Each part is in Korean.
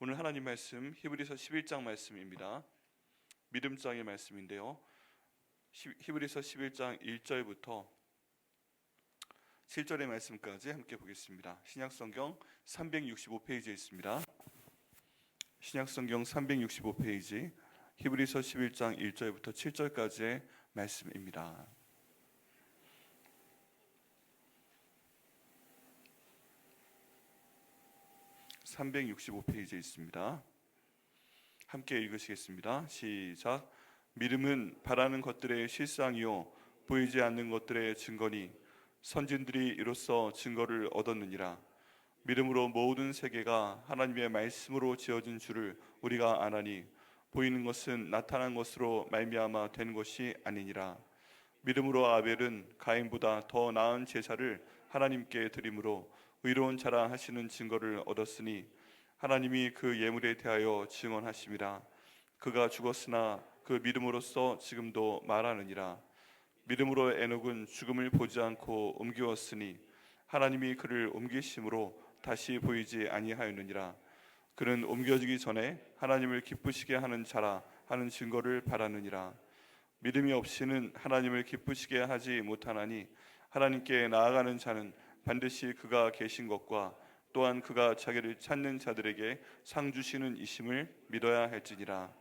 오늘 하나님 말씀 히브리서 11장 말씀입니다. 믿음장의 말씀인데요. 히브리서 11장 1절부터 7절의 말씀까지 함께 보겠습니다. 신약성경 365페이지에 있습니다. 신약성경 365페이지 히브리서 11장 1절부터 7절까지의 말씀입니다. (365페이지에) 있습니다. 함께 읽으시겠습니다. 시작. 믿음은 바라는 것들의 실상이요 보이지 않는 것들의 증거니 선진들이 이로써 증거를 얻었느니라. 믿음으로 모든 세계가 하나님의 말씀으로 지어진 줄을 우리가 아나니 보이는 것은 나타난 것으로 말미암아 된 것이 아니니라. 믿음으로 아벨은 가인보다 더 나은 제사를 하나님께 드림으로 의로운 자랑하시는 증거를 얻었으니 하나님이 그 예물에 대하여 증언하심이라. 그가 죽었으나 그 믿음으로써 지금도 말하느니라. 믿음으로 에녹은 죽음을 보지 않고 옮기었으니 하나님이 그를 옮기심으로 다시 보이지 아니하였느니라. 그는 옮겨지기 전에 하나님을 기쁘시게 하는 자라 하는 증거를 바라느니라. 믿음이 없이는 하나님을 기쁘시게 하지 못하나니 하나님께 나아가는 자는 반드시 그가 계신 것과 또한 그가 자기를 찾는 자들에게 상 주시는 이심을 믿어야 할지니라.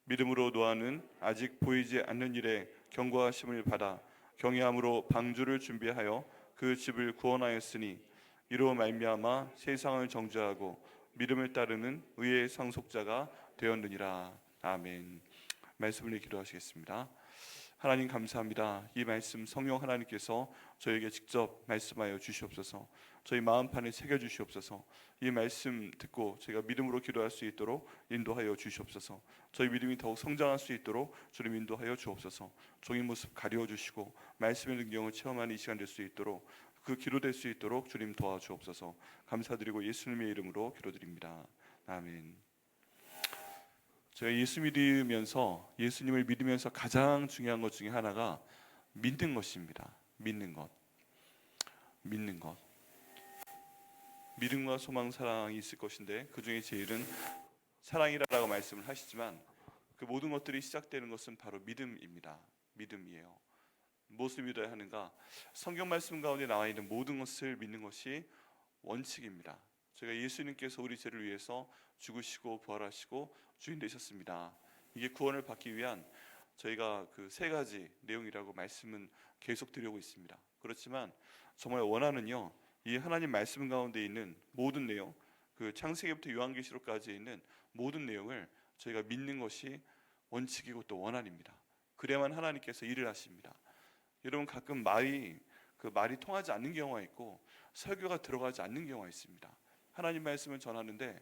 믿음으로 노아는 아직 보이지 않는 일에 경고하심을 받아 경외함으로 방주를 준비하여 그 집을 구원하였으니 이로 말미암아 세상을 정죄하고 믿음을 따르는 의의 상속자가 되었느니라. 아멘. 말씀을 기도하시겠습니다. 하나님 감사합니다. 이 말씀 성령 하나님께서 저에게 직접 말씀하여 주시옵소서. 저희 마음판에 새겨주시옵소서. 이 말씀 듣고 제가 믿음으로 기도할 수 있도록 인도하여 주시옵소서. 저희 믿음이 더욱 성장할 수 있도록 주님 인도하여 주옵소서. 종인 모습 가려주시고 말씀의 능력을 체험하는 이 시간 될 수 있도록 그 기도될 수 있도록 주님 도와주옵소서. 감사드리고 예수님의 이름으로 기도드립니다. 아멘. 제가 예수님을 믿으면서 가장 중요한 것 중에 하나가 믿는 것입니다. 믿는 것. 믿음과 소망, 사랑이 있을 것인데 그 중에 제일은 사랑이라고 말씀을 하시지만 그 모든 것들이 시작되는 것은 바로 믿음입니다. 믿음이에요. 무엇을 믿어야 하는가? 성경 말씀 가운데 나와 있는 모든 것을 믿는 것이 원칙입니다. 저희가 예수님께서 우리 죄를 위해서 죽으시고 부활하시고 주인 되셨습니다. 이게 구원을 받기 위한 저희가 그 세 가지 내용이라고 말씀은 계속 드리고 있습니다. 그렇지만 정말 원하는요, 이 하나님 말씀 가운데 있는 모든 내용, 그 창세기부터 요한계시록까지 있는 모든 내용을 저희가 믿는 것이 원칙이고 또 원한입니다. 그래야만 하나님께서 일을 하십니다. 여러분, 가끔 말이 통하지 않는 경우가 있고 설교가 들어가지 않는 경우가 있습니다. 하나님 말씀을 전하는데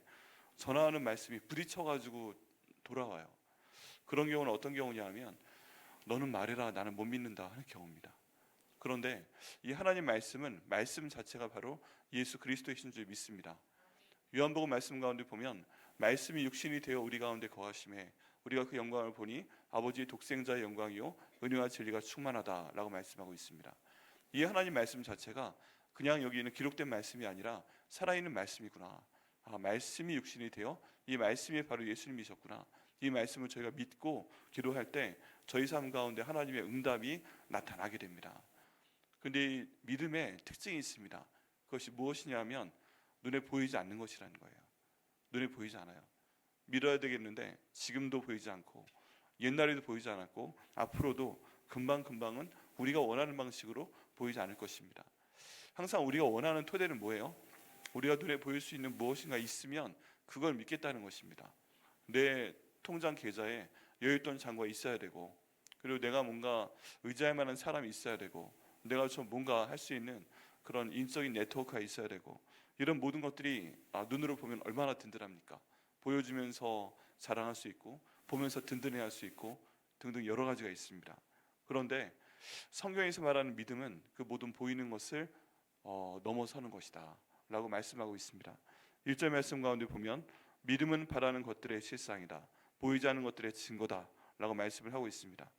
전하는 말씀이 부딪혀가지고 돌아와요. 그런 경우는 어떤 경우냐면 너는 말해라, 나는 못 믿는다 하는 경우입니다. 그런데 이 하나님 말씀은 말씀 자체가 바로 예수 그리스도이신 줄 믿습니다. 요한복음 말씀 가운데 보면 말씀이 육신이 되어 우리 가운데 거하심에 우리가 그 영광을 보니 아버지의 독생자의 영광이요 은혜와 진리가 충만하다라고 말씀하고 있습니다. 이 하나님 말씀 자체가 그냥 여기 있는 기록된 말씀이 아니라 살아있는 말씀이구나. 말씀이 육신이 되어 이 말씀이 바로 예수님이셨구나. 이 말씀을 저희가 믿고 기도할 때 저희 삶 가운데 하나님의 응답이 나타나게 됩니다. 그런데 이 믿음의 특징이 있습니다. 그것이 무엇이냐면 눈에 보이지 않는 것이라는 거예요. 눈에 보이지 않아요. 믿어야 되겠는데 지금도 보이지 않고 옛날에도 보이지 않았고 앞으로도 금방은 우리가 원하는 방식으로 보이지 않을 것입니다. 항상 우리가 원하는 토대는 뭐예요? 우리가 눈에 보일 수 있는 무엇인가 있으면 그걸 믿겠다는 것입니다. 내 통장 계좌에 여윳돈 잔고가 있어야 되고, 그리고 내가 뭔가 의지할 만한 사람이 있어야 되고, 내가 좀 뭔가 할 수 있는 그런 인적인 네트워크가 있어야 되고, 이런 모든 것들이 눈으로 보면 얼마나 든든합니까? 보여주면서 자랑할 수 있고 보면서 든든해할 수 있고 등등 여러 가지가 있습니다. 그런데 성경에서 말하는 믿음은 그 모든 보이는 것을 넘어서는 것이다 라고 말씀하고 있습니다. 1절 말씀 가운데 보면 믿음은 바라는 것들의 실상이다, 보이지 않는 것들의 증거다 라고 말씀을 하고 있습니다.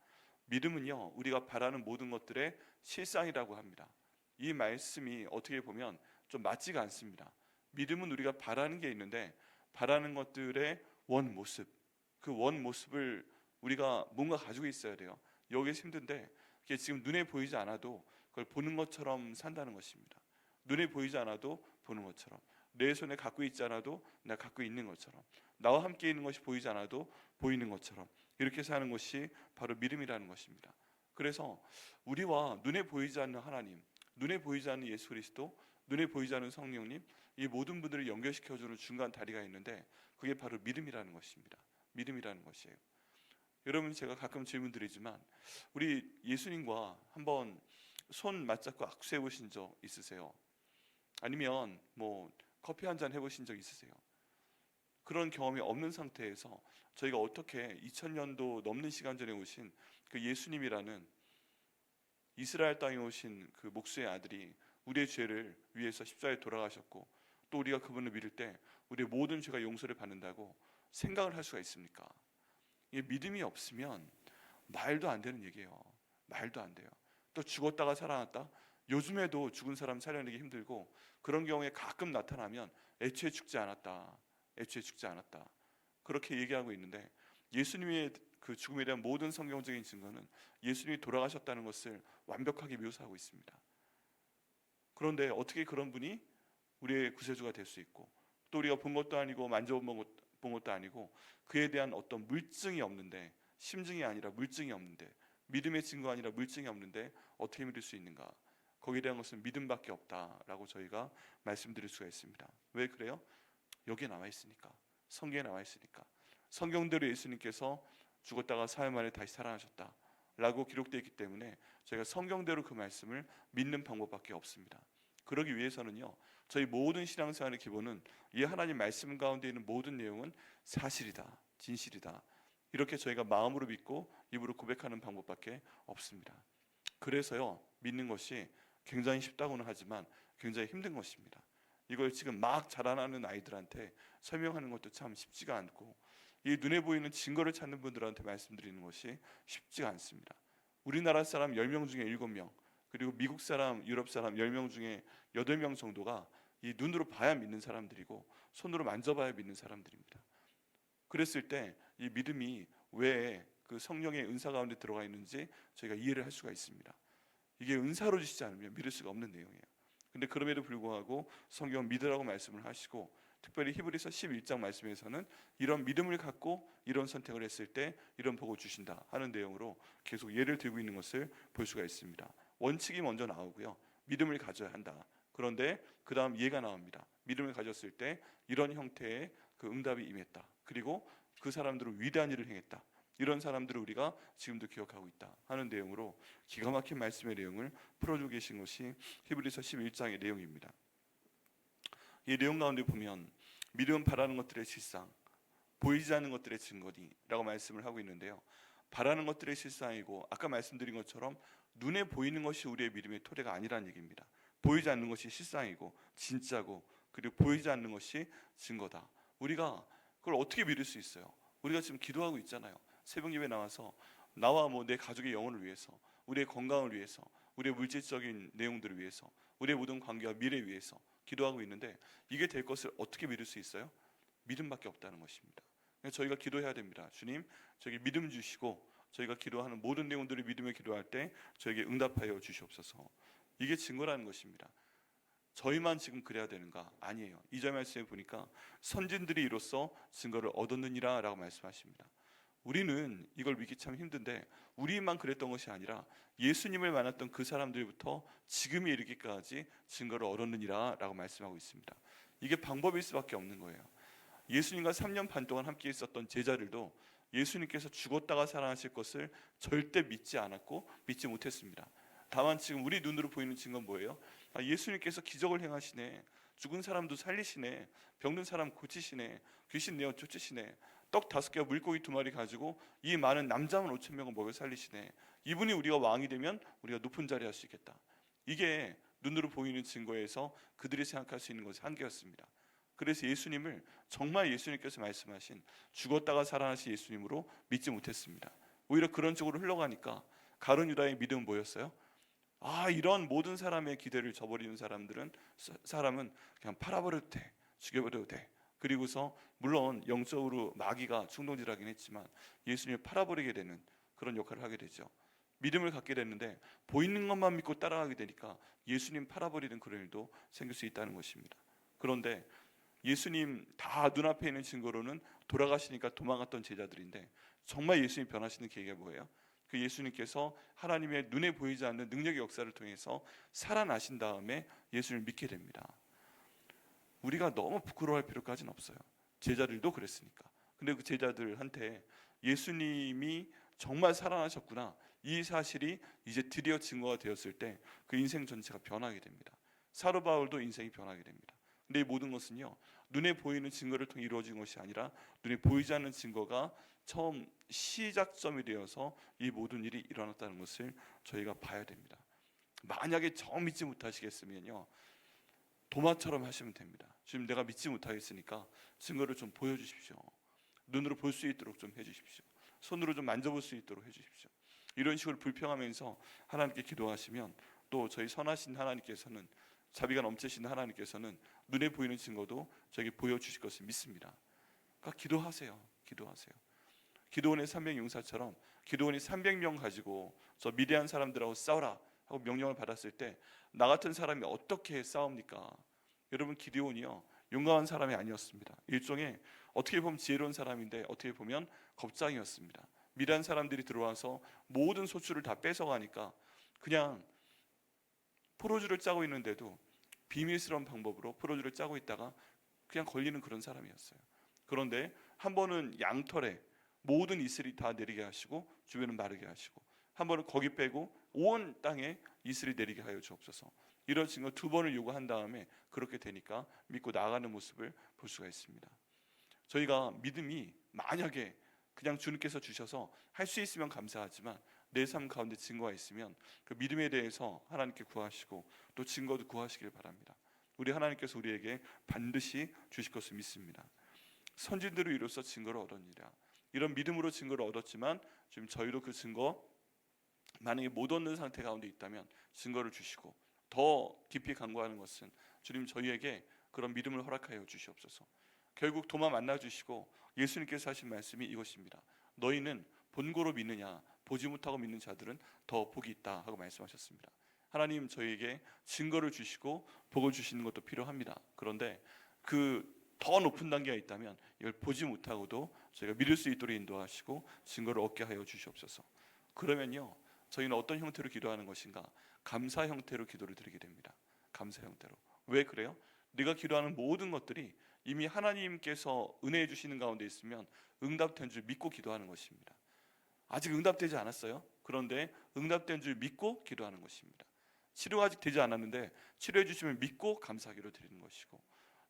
믿음은요, 우리가 바라는 모든 것들의 실상이라고 합니다. 이 말씀이 어떻게 보면 좀 맞지가 않습니다. 믿음은 우리가 바라는 게 있는데 바라는 것들의 원 모습, 그 원 모습을 우리가 뭔가 가지고 있어야 돼요. 여기서 힘든데 그게 지금 눈에 보이지 않아도 그걸 보는 것처럼 산다는 것입니다. 눈에 보이지 않아도 보는 것처럼, 내 손에 갖고 있지 않아도 내가 갖고 있는 것처럼, 나와 함께 있는 것이 보이지 않아도 보이는 것처럼 이렇게 사는 것이 바로 믿음이라는 것입니다. 그래서 우리와 눈에 보이지 않는 하나님, 눈에 보이지 않는 예수 그리스도, 눈에 보이지 않는 성령님, 이 모든 분들을 연결시켜주는 중간 다리가 있는데 그게 바로 믿음이라는 것입니다. 믿음이라는 것이에요. 여러분, 제가 가끔 질문 드리지만 우리 예수님과 한번 손 맞잡고 악수해 보신 적 있으세요? 아니면 뭐 커피 한 잔 해보신 적 있으세요? 그런 경험이 없는 상태에서 저희가 어떻게 2000년도 넘는 시간 전에 오신 그 예수님이라는 이스라엘 땅에 오신 그 목수의 아들이 우리의 죄를 위해서 십자가에 돌아가셨고, 또 우리가 그분을 믿을 때 우리의 모든 죄가 용서를 받는다고 생각을 할 수가 있습니까? 이 믿음이 없으면 말도 안 되는 얘기예요. 말도 안 돼요. 또 죽었다가 살아났다, 요즘에도 죽은 사람 살려내기 힘들고, 그런 경우에 가끔 나타나면 애초에 죽지 않았다, 애초에 죽지 않았다, 그렇게 얘기하고 있는데, 예수님의 그 죽음에 대한 모든 성경적인 증거는 예수님이 돌아가셨다는 것을 완벽하게 묘사하고 있습니다. 그런데 어떻게 그런 분이 우리의 구세주가 될 수 있고, 또 우리가 본 것도 아니고 만져본 것도 아니고 그에 대한 어떤 물증이 없는데, 심증이 아니라 물증이 없는데, 믿음의 증거 아니라 물증이 없는데 어떻게 믿을 수 있는가? 거기에 대한 것은 믿음밖에 없다라고 저희가 말씀드릴 수가 있습니다. 왜 그래요? 여기에 나와 있으니까, 성경에 나와 있으니까. 성경대로 예수님께서 죽었다가 사흘 만에 다시 살아나셨다라고 기록되어 있기 때문에 저희가 성경대로 그 말씀을 믿는 방법밖에 없습니다. 그러기 위해서는요, 저희 모든 신앙생활의 기본은 이 하나님 말씀 가운데 있는 모든 내용은 사실이다, 진실이다, 이렇게 저희가 마음으로 믿고 입으로 고백하는 방법밖에 없습니다. 그래서요, 믿는 것이 굉장히 쉽다고는 하지만 굉장히 힘든 것입니다. 이걸 지금 막 자라나는 아이들한테 설명하는 것도 참 쉽지가 않고, 이 눈에 보이는 증거를 찾는 분들한테 말씀드리는 것이 쉽지가 않습니다. 우리나라 사람 10명 중에 7명, 그리고 미국 사람, 유럽 사람 10명 중에 8명 정도가 이 눈으로 봐야 믿는 사람들이고 손으로 만져봐야 믿는 사람들입니다. 그랬을 때 이 믿음이 왜 그 성령의 은사 가운데 들어가 있는지 저희가 이해를 할 수가 있습니다. 이게 은사로 주시지 않으면 믿을 수가 없는 내용이에요. 근데 그럼에도 불구하고 성경은 믿으라고 말씀을 하시고, 특별히 히브리서 11장 말씀에서는 이런 믿음을 갖고 이런 선택을 했을 때 이런 복을 주신다 하는 내용으로 계속 예를 들고 있는 것을 볼 수가 있습니다. 원칙이 먼저 나오고요, 믿음을 가져야 한다. 그런데 그 다음 예가 나옵니다. 믿음을 가졌을 때 이런 형태의 그 응답이 임했다. 그리고 그 사람들은 위대한 일을 행했다. 이런 사람들을 우리가 지금도 기억하고 있다 하는 내용으로 기가 막힌 말씀의 내용을 풀어주고 계신 것이 히브리서 11장의 내용입니다. 이 내용 가운데 보면 믿음은 바라는 것들의 실상, 보이지 않는 것들의 증거니라고 말씀을 하고 있는데요, 바라는 것들의 실상이고, 아까 말씀드린 것처럼 눈에 보이는 것이 우리의 믿음의 토대가 아니라는 얘기입니다. 보이지 않는 것이 실상이고 진짜고, 그리고 보이지 않는 것이 증거다. 우리가 그걸 어떻게 믿을 수 있어요? 우리가 지금 기도하고 있잖아요. 새벽 예배 나와서 나와 내 가족의 영혼을 위해서, 우리의 건강을 위해서, 우리의 물질적인 내용들을 위해서, 우리의 모든 관계와 미래를 위해서 기도하고 있는데, 이게 될 것을 어떻게 믿을 수 있어요? 믿음밖에 없다는 것입니다. 저희가 기도해야 됩니다. 주님, 저에게 믿음 주시고 저희가 기도하는 모든 내용들을 믿음에 기도할 때 저에게 응답하여 주시옵소서. 이게 증거라는 것입니다. 저희만 지금 그래야 되는가? 아니에요. 2절 말씀에 보니까 선진들이 이로써 증거를 얻었느니라 라고 말씀하십니다. 우리는 이걸 믿기 참 힘든데, 우리만 그랬던 것이 아니라 예수님을 만났던 그 사람들부터 지금에 이르기까지 증거를 얻었느니라 라고 말씀하고 있습니다. 이게 방법일 수밖에 없는 거예요. 예수님과 3년 반 동안 함께 있었던 제자들도 예수님께서 죽었다가 살아나실 것을 절대 믿지 않았고 믿지 못했습니다. 다만 지금 우리 눈으로 보이는 증거는 뭐예요? 예수님께서 기적을 행하시네, 죽은 사람도 살리시네, 병든 사람 고치시네, 귀신 내어 쫓으시네, 떡 5개와 물고기 2마리 가지고 이 많은 남자만 5,000명을 먹여 살리시네, 이분이 우리가 왕이 되면 우리가 높은 자리 할 수 있겠다. 이게 눈으로 보이는 증거에서 그들이 생각할 수 있는 것의 한계였습니다. 그래서 예수님을 정말 예수님께서 말씀하신 죽었다가 살아나신 예수님으로 믿지 못했습니다. 오히려 그런 쪽으로 흘러가니까 가룟 유다의 믿음은 뭐였어요? 이런 모든 사람의 기대를 저버리는 사람은 그냥 팔아버려도 돼, 죽여버려도 돼, 그리고서 물론 영적으로 마귀가 충동질하긴 했지만 예수님을 팔아버리게 되는 그런 역할을 하게 되죠. 믿음을 갖게 됐는데 보이는 것만 믿고 따라가게 되니까 예수님 팔아버리는 그런 일도 생길 수 있다는 것입니다. 그런데 예수님 다 눈앞에 있는 증거로는 돌아가시니까 도망갔던 제자들인데, 정말 예수님 변하시는 계기가 뭐예요? 그 예수님께서 하나님의 눈에 보이지 않는 능력의 역사를 통해서 살아나신 다음에 예수를 믿게 됩니다. 우리가 너무 부끄러워할 필요까지는 없어요. 제자들도 그랬으니까. 근데 그 제자들한테 예수님이 정말 살아나셨구나, 이 사실이 이제 드디어 증거가 되었을 때 그 인생 전체가 변하게 됩니다. 사도 바울도 인생이 변하게 됩니다. 근데 이 모든 것은요, 눈에 보이는 증거를 통해 이루어진 것이 아니라 눈에 보이지 않는 증거가 처음 시작점이 되어서 이 모든 일이 일어났다는 것을 저희가 봐야 됩니다. 만약에 정 믿지 못하시겠으면요, 도마처럼 하시면 됩니다. 지금 내가 믿지 못하겠으니까 증거를 좀 보여주십시오. 눈으로 볼 수 있도록 좀 해주십시오. 손으로 좀 만져볼 수 있도록 해주십시오. 이런 식으로 불평하면서 하나님께 기도하시면, 또 저희 선하신 하나님께서는, 자비가 넘치신 하나님께서는 눈에 보이는 증거도 저에게 보여주실 것을 믿습니다. 그러니까 기도하세요. 기도하세요. 기도원의 300용사처럼 기도원이 300명 가지고 저 미디안 사람들하고 싸우라 하고 명령을 받았을 때 나 같은 사람이 어떻게 싸웁니까? 여러분, 기드온이요, 용감한 사람이 아니었습니다. 일종의 어떻게 보면 지혜로운 사람인데 어떻게 보면 겁장이었습니다. 미디안 사람들이 들어와서 모든 소출을 다 뺏어가니까 그냥 포로주를 짜고 있는데도 비밀스러운 방법으로 포로주를 짜고 있다가 그냥 걸리는 그런 사람이었어요. 그런데 한 번은 양털에 모든 이슬이 다 내리게 하시고 주변은 마르게 하시고, 한 번은 거기 빼고 온 땅에 이슬이 내리게 하여 주옵소서, 이런 증거 두 번을 요구한 다음에 그렇게 되니까 믿고 나아가는 모습을 볼 수가 있습니다. 저희가 믿음이 만약에 그냥 주님께서 주셔서 할 수 있으면 감사하지만 내 삶 가운데 증거가 있으면 그 믿음에 대해서 하나님께 구하시고 또 증거도 구하시길 바랍니다. 우리 하나님께서 우리에게 반드시 주실 것을 믿습니다. 선진들을 이루어서 증거를 얻었느니라. 이런 믿음으로 증거를 얻었지만 지금 저희도 그 증거 만약에 못 얻는 상태 가운데 있다면 증거를 주시고, 더 깊이 간구하는 것은 주님 저희에게 그런 믿음을 허락하여 주시옵소서. 결국 도마 만나 주시고 예수님께서 하신 말씀이 이것입니다. 너희는 본고로 믿느냐, 보지 못하고 믿는 자들은 더 복이 있다 하고 말씀하셨습니다. 하나님 저희에게 증거를 주시고 복을 주시는 것도 필요합니다. 그런데 그 더 높은 단계가 있다면 이걸 보지 못하고도 저희가 믿을 수 있도록 인도하시고 증거를 얻게 하여 주시옵소서. 그러면요, 저희는 어떤 형태로 기도하는 것인가? 감사 형태로 기도를 드리게 됩니다. 감사 형태로. 왜 그래요? 내가 기도하는 모든 것들이 이미 하나님께서 은혜해 주시는 가운데 있으면 응답된 줄 믿고 기도하는 것입니다. 아직 응답되지 않았어요. 그런데 응답된 줄 믿고 기도하는 것입니다. 치료가 아직 되지 않았는데 치료해 주시면 믿고 감사하기로 드리는 것이고,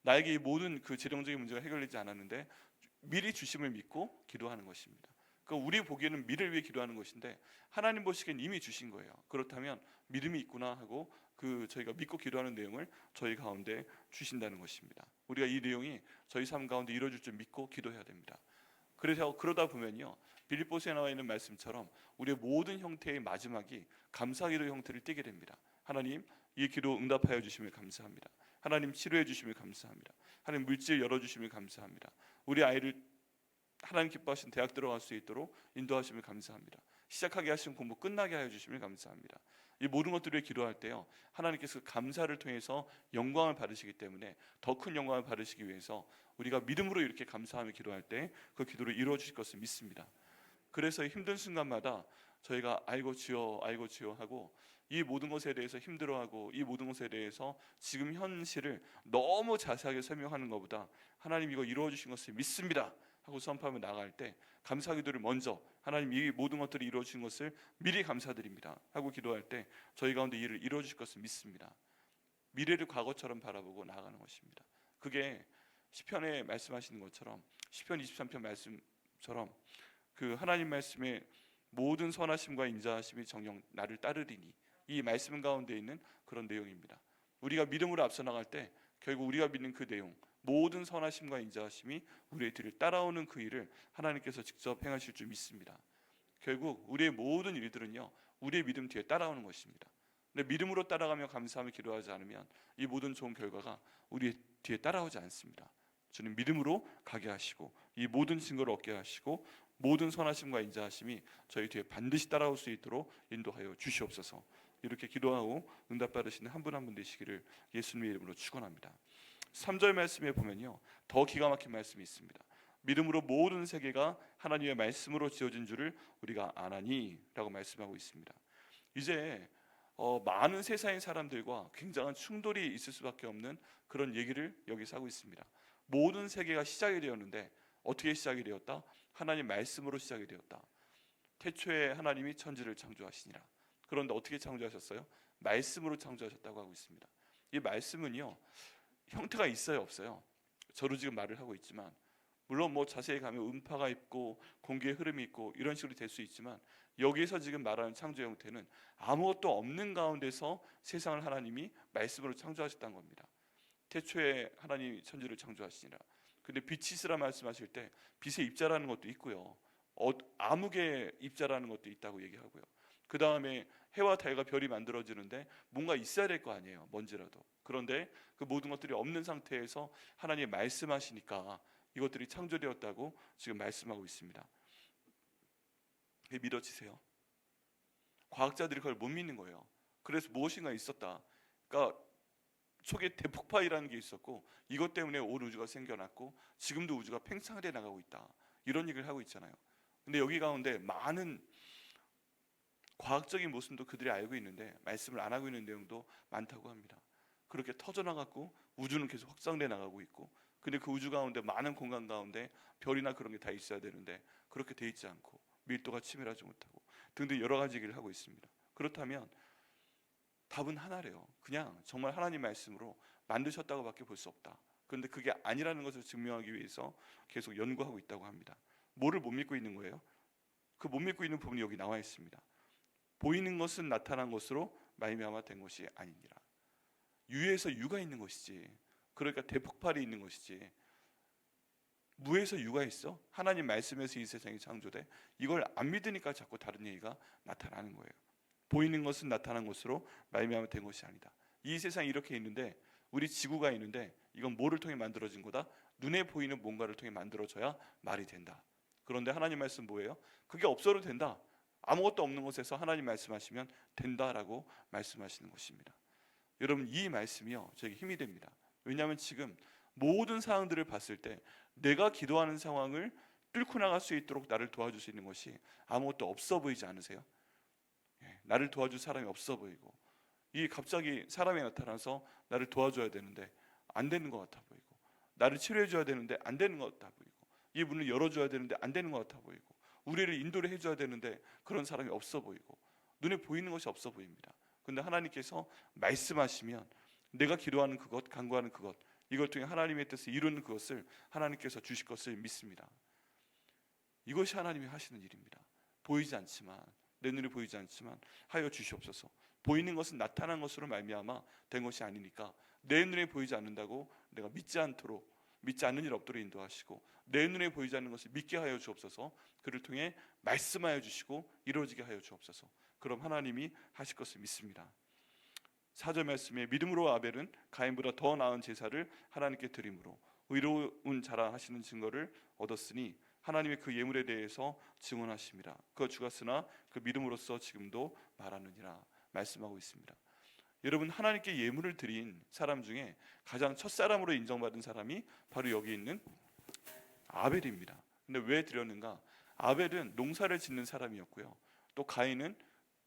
나에게 이 모든 그 재정적인 문제가 해결되지 않았는데 미리 주심을 믿고 기도하는 것입니다. 그러니까 우리 보기에는 미래를 위해 기도하는 것인데 하나님 보시기엔 이미 주신 거예요. 그렇다면 믿음이 있구나 하고 그 저희가 믿고 기도하는 내용을 저희 가운데 주신다는 것입니다. 우리가 이 내용이 저희 삶 가운데 이루어질 줄 믿고 기도해야 됩니다. 그래서 그러다 보면요, 빌립보서에 나와 있는 말씀처럼 우리의 모든 형태의 마지막이 감사기도 형태를 띠게 됩니다. 하나님, 이 기도 응답하여 주심을 감사합니다. 하나님, 치료해 주심을 감사합니다. 하나님, 물질 열어주심을 감사합니다. 우리 아이를 하나님 기뻐하신 대학 들어갈 수 있도록 인도하심을 감사합니다. 시작하게 하신 공부 끝나게 하여 주심을 감사합니다. 이 모든 것들을 기도할 때요, 하나님께서 감사를 통해서 영광을 받으시기 때문에 더 큰 영광을 받으시기 위해서 우리가 믿음으로 이렇게 감사하며 기도할 때 그 기도를 이루어 주실 것을 믿습니다. 그래서 힘든 순간마다 저희가 아이고 주여 하고 이 모든 것에 대해서 힘들어하고 이 모든 것에 대해서 지금 현실을 너무 자세하게 설명하는 것보다 하나님 이거 이루어 주신 것을 믿습니다 하고 선포하며 나갈 때 감사 기도를 먼저, 하나님 이 모든 것들이 이루어진 것을 미리 감사드립니다 하고 기도할 때 저희 가운데 일을 이루어 주실 것을 믿습니다. 미래를 과거처럼 바라보고 나아가는 것입니다. 그게 시편에 말씀하시는 것처럼, 시편 23편 말씀처럼 그 하나님 말씀에 모든 선하심과 인자하심이 정녕 나를 따르리니, 이 말씀 가운데 있는 그런 내용입니다. 우리가 믿음으로 앞서 나갈 때 결국 우리가 믿는 그 내용, 모든 선하심과 인자하심이 우리의 뒤를 따라오는 그 일을 하나님께서 직접 행하실 줄 믿습니다. 결국 우리의 모든 일들은요, 우리의 믿음 뒤에 따라오는 것입니다. 근데 믿음으로 따라가며 감사하며 기도하지 않으면 이 모든 좋은 결과가 우리 뒤에 따라오지 않습니다. 주님 믿음으로 가게 하시고 이 모든 증거를 얻게 하시고 모든 선하심과 인자하심이 저희 뒤에 반드시 따라올 수 있도록 인도하여 주시옵소서. 이렇게 기도하고 응답받으시는 한 분 한 분 되시기를 예수님의 이름으로 축원합니다. 3절 말씀에 보면요, 더 기가 막힌 말씀이 있습니다. 믿음으로 모든 세계가 하나님의 말씀으로 지어진 줄을 우리가 아나니 라고 말씀하고 있습니다. 이제 많은 세상의 사람들과 굉장한 충돌이 있을 수밖에 없는 그런 얘기를 여기서 하고 있습니다. 모든 세계가 시작이 되었는데 어떻게 시작이 되었다? 하나님 말씀으로 시작이 되었다. 태초에 하나님이 천지를 창조하시니라. 그런데 어떻게 창조하셨어요? 말씀으로 창조하셨다고 하고 있습니다. 이 말씀은요, 형태가 있어요, 없어요? 저도 지금 말을 하고 있지만 물론 뭐 자세히 가면 음파가 있고 공기의 흐름이 있고 이런 식으로 될 수 있지만 여기서 지금 말하는 창조 형태는 아무것도 없는 가운데서 세상을 하나님이 말씀으로 창조하셨다는 겁니다. 태초에 하나님이 천지를 창조하시니라. 근데 빛이 있으라 말씀하실 때 빛의 입자라는 것도 있고요, 암흑의 입자라는 것도 있다고 얘기하고요, 그 다음에 해와 달과 별이 만들어지는데 뭔가 있어야 될 거 아니에요, 뭔지라도. 그런데 그 모든 것들이 없는 상태에서 하나님이 말씀하시니까 이것들이 창조되었다고 지금 말씀하고 있습니다. 그게 믿어지세요? 과학자들이 그걸 못 믿는 거예요. 그래서 무엇인가 있었다. 그러니까 초기에 대폭발이라는 게 있었고 이것 때문에 온 우주가 생겨났고 지금도 우주가 팽창돼 나가고 있다, 이런 얘기를 하고 있잖아요. 근데 여기 가운데 많은 과학적인 모습도 그들이 알고 있는데 말씀을 안 하고 있는 내용도 많다고 합니다. 그렇게 터져나갔고 우주는 계속 확장돼 나가고 있고, 근데 그 우주 가운데 많은 공간 가운데 별이나 그런 게 다 있어야 되는데 그렇게 돼 있지 않고 밀도가 치밀하지 못하고 등등 여러 가지 얘기를 하고 있습니다. 그렇다면 답은 하나래요. 그냥 정말 하나님 말씀으로 만드셨다고 밖에 볼 수 없다. 그런데 그게 아니라는 것을 증명하기 위해서 계속 연구하고 있다고 합니다. 뭐를 못 믿고 있는 거예요? 그 못 믿고 있는 부분이 여기 나와 있습니다. 보이는 것은 나타난 것으로 말미암아 된 것이 아니니라. 유에서 유가 있는 것이지, 그러니까 대폭발이 있는 것이지, 무에서 유가 있어? 하나님 말씀에서 이 세상이 창조돼? 이걸 안 믿으니까 자꾸 다른 얘기가 나타나는 거예요. 보이는 것은 나타난 것으로 말미암아 된 것이 아니다. 이 세상이 이렇게 있는데, 우리 지구가 있는데 이건 뭐를 통해 만들어진 거다? 눈에 보이는 뭔가를 통해 만들어져야 말이 된다. 그런데 하나님 말씀 뭐예요? 그게 없어도 된다. 아무것도 없는 곳에서 하나님 말씀하시면 된다라고 말씀하시는 것입니다. 여러분, 이 말씀이요, 저에게 힘이 됩니다. 왜냐하면 지금 모든 상황들을 봤을 때 내가 기도하는 상황을 뚫고 나갈 수 있도록 나를 도와줄 수 있는 것이 아무것도 없어 보이지 않으세요? 나를 도와줄 사람이 없어 보이고, 이 갑자기 사람이 나타나서 나를 도와줘야 되는데 안 되는 것 같아 보이고, 나를 치료해 줘야 되는데 안 되는 것 같아 보이고, 이 문을 열어줘야 되는데 안 되는 것 같아 보이고, 우리를 인도를 해줘야 되는데 그런 사람이 없어 보이고, 눈에 보이는 것이 없어 보입니다. 근데 하나님께서 말씀하시면 내가 기도하는 그것, 간구하는 그것, 이걸 통해 하나님의 뜻을 이루는 그것을 하나님께서 주실 것을 믿습니다. 이것이 하나님이 하시는 일입니다. 보이지 않지만, 내 눈에 보이지 않지만 하여 주시옵소서. 보이는 것은 나타난 것으로 말미암아 된 것이 아니니까 내 눈에 보이지 않는다고 내가 믿지 않도록, 믿지 않는 일 없도록 인도하시고, 내 눈에 보이지 않는 것을 믿게 하여 주옵소서. 그를 통해 말씀하여 주시고 이루어지게 하여 주옵소서. 그럼 하나님이 하실 것을 믿습니다. 4절 말씀에 믿음으로 아벨은 가인보다 더 나은 제사를 하나님께 드림으로 의로운 자라 하시는 증거를 얻었으니 하나님의 그 예물에 대해서 증언하십니다. 그가 죽었으나 그 믿음으로써 지금도 말하느니라 말씀하고 있습니다. 여러분, 하나님께 예물을 드린 사람 중에 가장 첫사람으로 인정받은 사람이 바로 여기 있는 아벨입니다. 근데 왜 드렸는가? 아벨은 농사를 짓는 사람이었고요, 또 가인은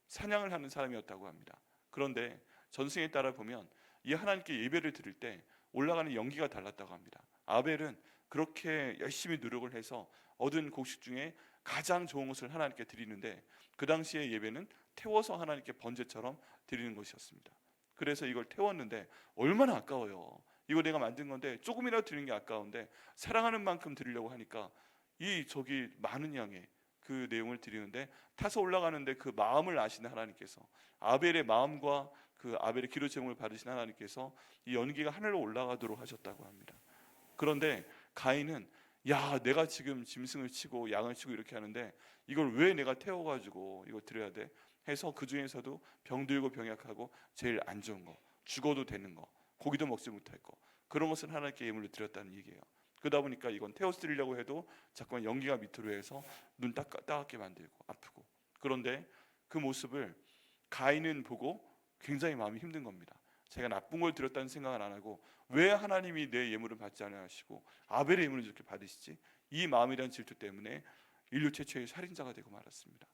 사냥을 하는 사람이었다고 합니다. 그런데 전승에 따라 보면 이 하나님께 예배를 드릴 때 올라가는 연기가 달랐다고 합니다. 아벨은 그렇게 열심히 노력을 해서 얻은 곡식 중에 가장 좋은 것을 하나님께 드리는데, 그 당시의 예배는 태워서 하나님께 번제처럼 드리는 것이었습니다. 그래서 이걸 태웠는데 얼마나 아까워요. 이거 내가 만든 건데 조금이라도 드리는 게 아까운데 사랑하는 만큼 드리려고 하니까 저기 많은 양의 그 내용을 드리는데, 타서 올라가는데 그 마음을 아시는 하나님께서, 아벨의 마음과 그 아벨의 기도 제목을 받으신 하나님께서 이 연기가 하늘로 올라가도록 하셨다고 합니다. 그런데 가인은, 야, 내가 지금 짐승을 치고 양을 치고 이렇게 하는데 이걸 왜 내가 태워가지고 이거 드려야 돼? 해서 그 중에서도 병들고 병약하고 제일 안 좋은 거, 죽어도 되는 거, 고기도 먹지 못할 거, 그런 것을 하나님께 예물로 드렸다는 얘기예요. 그러다 보니까 이건 태워드리려고 해도 자꾸만 연기가 밑으로 해서 눈 따갑게 만들고 아프고. 그런데 그 모습을 가인은 보고 굉장히 마음이 힘든 겁니다. 제가 나쁜 걸 드렸다는 생각을 안 하고 왜 하나님이 내 예물을 받지 않아 하시고 아벨의 예물을 이렇게 받으시지? 이 마음에 대한 질투 때문에 인류 최초의 살인자가 되고 말았습니다.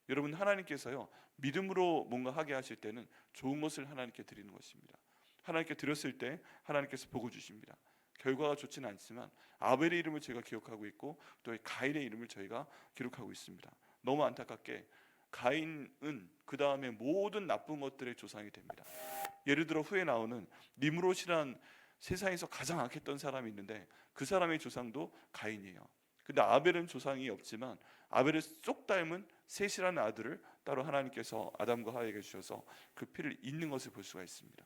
여러분, 하나님께서요, 믿음으로 뭔가 하게 하실 때는 좋은 것을 하나님께 드리는 것입니다. 하나님께 드렸을 때 하나님께서 복을 주십니다. 결과가 좋지는 않지만 아벨의 이름을 저희가 기억하고 있고 또 가인의 이름을 저희가 기록하고 있습니다. 너무 안타깝게 가인은 그 다음에 모든 나쁜 것들의 조상이 됩니다. 예를 들어 후에 나오는 니므롯이란 세상에서 가장 악했던 사람이 있는데 그 사람의 조상도 가인이에요. 근데 아벨은 조상이 없지만 아벨을 쏙 닮은 셋이라는 아들을 따로 하나님께서 아담과 하와에게 주셔서 그 피를 잇는 것을 볼 수가 있습니다.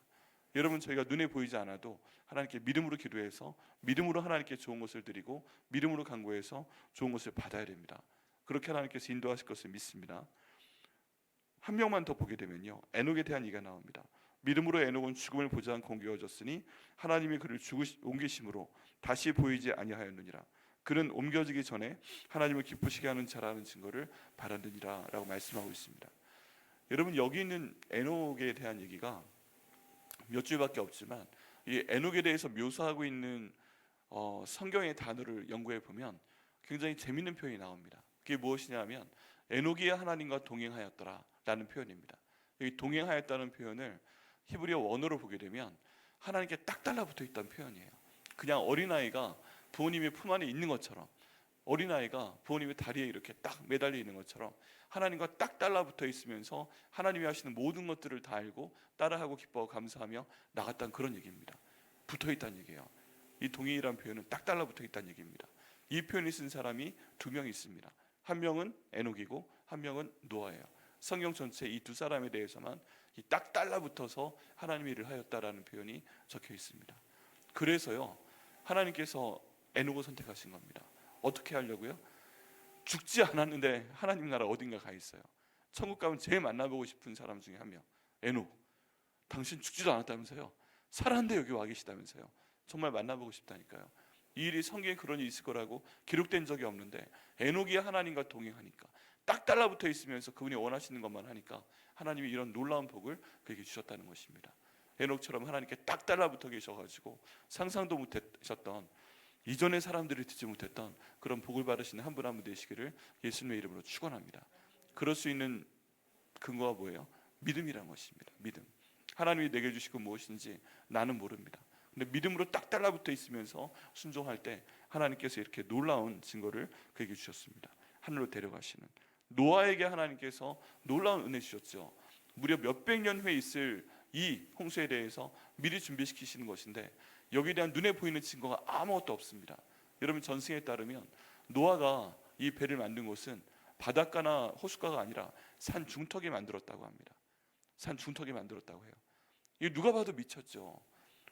여러분, 저희가 눈에 보이지 않아도 하나님께 믿음으로 기도해서 믿음으로 하나님께 좋은 것을 드리고 믿음으로 간구해서 좋은 것을 받아야 됩니다. 그렇게 하나님께서 인도하실 것을 믿습니다. 한 명만 더 보게 되면요, 에녹에 대한 얘기가 나옵니다. 믿음으로 에녹은 죽음을 보지 않고 옮겨졌으니 하나님이 그를 옮기심으로 다시 보이지 아니하였느니라. 그는 옮겨지기 전에 하나님을 기쁘시게 하는 자라는 증거를 받았느니라 라고 말씀하고 있습니다. 여러분, 여기 있는 에녹에 대한 얘기가 몇 줄밖에 없지만 이 에녹에 대해서 묘사하고 있는 성경의 단어를 연구해 보면 굉장히 재밌는 표현이 나옵니다. 그게 무엇이냐면 에녹이 하나님과 동행하였더라 라는 표현입니다. 여기 동행하였다는 표현을 히브리어 원어로 보게 되면 하나님께 딱 달라붙어 있다는 표현이에요. 그냥 어린아이가 부모님의 품 안에 있는 것처럼, 어린아이가 부모님의 다리에 이렇게 딱 매달려 있는 것처럼 하나님과 딱 달라붙어 있으면서 하나님이 하시는 모든 것들을 다 알고 따라하고 기뻐하고 감사하며 나갔다는 그런 얘기입니다. 붙어 있다는 얘기예요. 이 동행이라는 표현은 딱 달라붙어 있다는 얘기입니다. 이 표현을 쓴 사람이 두 명 있습니다. 한 명은 에녹이고 한 명은 노아예요. 성경 전체 이 두 사람에 대해서만 딱 달라붙어서 하나님의 일을 하였다라는 표현이 적혀 있습니다. 그래서요, 하나님께서 에녹을 선택하신 겁니다. 어떻게 하려고요? 죽지 않았는데 하나님 나라 어딘가 가 있어요. 천국 가면 제일 만나보고 싶은 사람 중에 한 명, 에녹. 당신 죽지도 않았다면서요? 살았는데 여기 와 계시다면서요? 정말 만나보고 싶다니까요. 이 일이 성경에 그런 일이 있을 거라고 기록된 적이 없는데 에녹이 하나님과 동행하니까 딱 달라붙어 있으면서 그분이 원하시는 것만 하니까 하나님이 이런 놀라운 복을 그에게 주셨다는 것입니다. 에녹처럼 하나님께 딱 달라붙어 계셔가지고 상상도 못하셨던, 이전의 사람들이 듣지 못했던 그런 복을 받으시는 한 분 한 분 되시기를 예수님의 이름으로 축원합니다. 그럴 수 있는 근거가 뭐예요? 믿음이라는 것입니다. 믿음. 하나님이 내게 주실 건 무엇인지 나는 모릅니다. 근데 믿음으로 딱 달라붙어 있으면서 순종할 때 하나님께서 이렇게 놀라운 증거를 그에게 주셨습니다. 하늘로 데려가시는, 노아에게 하나님께서 놀라운 은혜 주셨죠. 무려 몇백 년 후에 있을 이 홍수에 대해서 미리 준비시키시는 것인데 여기에 대한 눈에 보이는 증거가 아무것도 없습니다. 여러분, 전승에 따르면 노아가 이 배를 만든 곳은 바닷가나 호숫가가 아니라 산 중턱에 만들었다고 합니다. 산 중턱에 만들었다고 해요. 이거 누가 봐도 미쳤죠.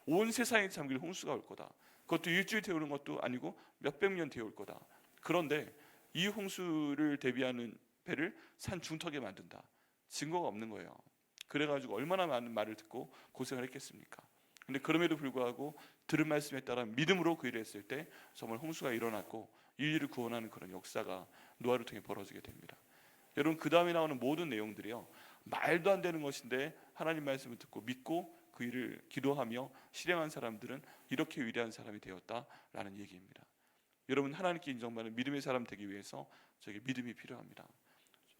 온 세상에 잠길 홍수가 올 거다. 그것도 일주일 뒤에 오는 것도 아니고 몇백 년 뒤에 올 거다. 그런데 이 홍수를 대비하는 배를 산 중턱에 만든다. 증거가 없는 거예요. 그래가지고 얼마나 많은 말을 듣고 고생을 했겠습니까? 근데 그럼에도 불구하고 들은 말씀에 따라 믿음으로 그 일을 했을 때 정말 홍수가 일어났고 인류를 구원하는 그런 역사가 노아를 통해 벌어지게 됩니다. 여러분, 그 다음에 나오는 모든 내용들이요, 말도 안 되는 것인데 하나님 말씀을 듣고 믿고 그 일을 기도하며 실행한 사람들은 이렇게 위대한 사람이 되었다라는 얘기입니다. 여러분, 하나님께 인정받는 믿음의 사람 되기 위해서 저에게 믿음이 필요합니다.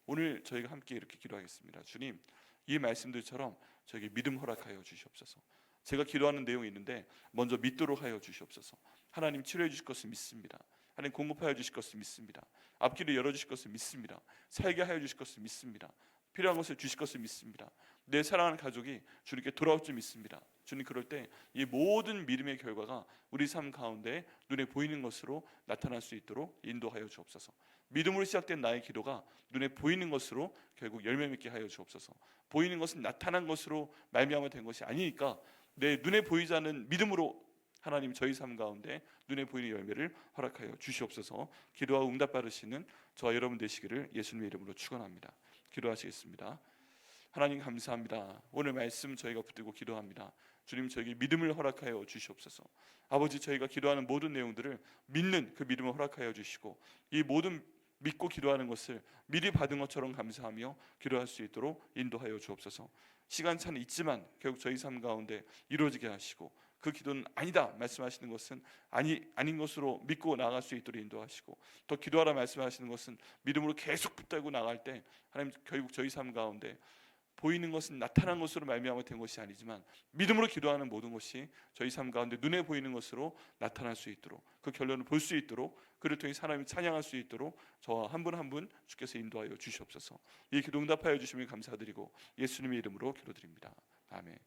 오늘 저희가 함께 이렇게 기도하겠습니다. 주님, 이 말씀들처럼 저에게 믿음 허락하여 주시옵소서. 제가 기도하는 내용이 있는데 먼저 믿도록 하여 주시옵소서. 하나님 치료해 주실 것을 믿습니다. 하나님 공급하여 주실 것을 믿습니다. 앞길을 열어주실 것을 믿습니다. 살게 하여 주실 것을 믿습니다. 필요한 것을 주실 것을 믿습니다. 내 사랑하는 가족이 주님께 돌아올 줄 믿습니다. 주님, 그럴 때 이 모든 믿음의 결과가 우리 삶 가운데 눈에 보이는 것으로 나타날 수 있도록 인도하여 주옵소서. 믿음으로 시작된 나의 기도가 눈에 보이는 것으로 결국 열매 맺게 하여 주옵소서. 보이는 것은 나타난 것으로 말미암아 된 것이 아니니까 내 눈에 보이지 않는 믿음으로 하나님 저희 삶 가운데 눈에 보이는 열매를 허락하여 주시옵소서. 기도하고 응답 받으시는 저와 여러분 되시기를 예수님의 이름으로 축원합니다. 기도하시겠습니다. 하나님 감사합니다. 오늘 말씀 저희가 붙들고 기도합니다. 주님 저에게 믿음을 허락하여 주시옵소서. 아버지, 저희가 기도하는 모든 내용들을 믿는 그 믿음을 허락하여 주시고 이 모든 믿고 기도하는 것을 미리 받은 것처럼 감사하며 기도할 수 있도록 인도하여 주옵소서. 시간차는 있지만 결국 저희 삶 가운데 이루어지게 하시고 그 기도는 아니다 말씀하시는 것은 아닌 것으로 믿고 나아갈 수 있도록 인도하시고, 더 기도하라 말씀하시는 것은 믿음으로 계속 붙들고 나갈 때 하나님 결국 저희 삶 가운데 보이는 것은 나타난 것으로 말미암아 된 것이 아니지만 믿음으로 기도하는 모든 것이 저희 삶 가운데 눈에 보이는 것으로 나타날 수 있도록, 그 결론을 볼 수 있도록, 그를 통해 사람이 찬양할 수 있도록 저와 한 분 한 분 주께서 인도하여 주시옵소서. 이 기도 응답하여 주시면 감사드리고 예수님의 이름으로 기도드립니다. 아멘.